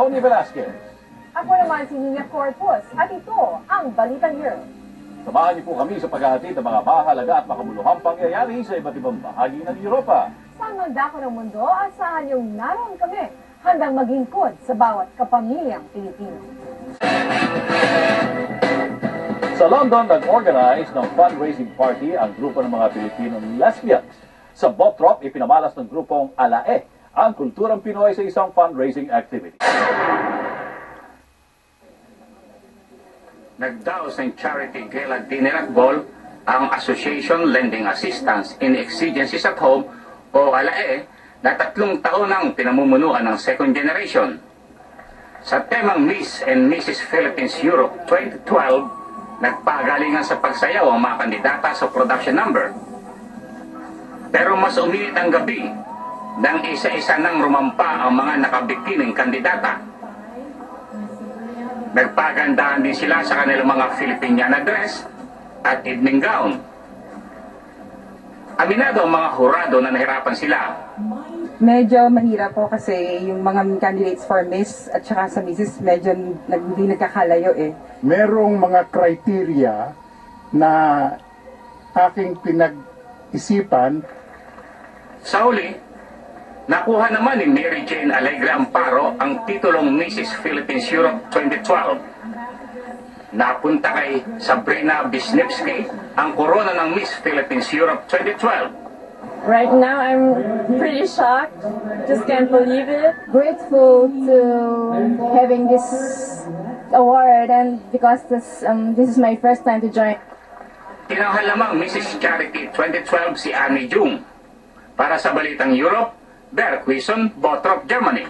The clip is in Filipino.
Tony Velasquez. Ako naman si Nina Corpus at ito ang Balitang Euro. Samahan niyo po kami sa paghahatid ng mga mahalaga at makabuluhang pangyayari sa iba't ibang bahagi ng Europa. Sa mandako ng mundo, asahan niyong naroon kami handang maglingkod sa bawat kapamilyang Pilipino. Sa London, nag-organize ng fundraising party ang grupo ng mga Pilipinong lesbians. Sa Bottrop, ipinamalas ng grupong Alae ang kulturang Pinoy sa isang fundraising activity. Nagdaos ng charity gala dinner at ball ang Association Lending Assistance in Exigencies at Home o ALAE na 3 taon nang pinamumunuan ng second generation. Sa temang Miss and Mrs. Philippines Europe 2012, nagpagalingan sa pagsayaw ang mga kandidata sa production number. Pero mas uminit ang gabi nang isa-isa nang rumampa ang mga nakabikining kandidata. Nagpagandahan din sila sa kanilang mga Filipiniana dress at evening gown. Aminado ang mga hurado na nahirapan sila. Medyo mahirap po kasi yung mga candidates for Miss at saka sa Mrs. medyo hindi nagkakalayo eh. Merong mga criteria na aking pinag-isipan. Sa huli, nakuha naman ni Mary Jane Alegre Amparo ang titulong Mrs. Philippines Europe 2012. Napunta kay Sabrina Wisniewski ang korona ng Miss Philippines Europe 2012. Right now, I'm pretty shocked. Just can't believe it. Grateful to having this award, and because this is my first time to join. Tinanghal lamang Mrs. Charity 2012 si Annie Jung. Para sa Balitang Europe, Berg Quison, Bottrop, Germany.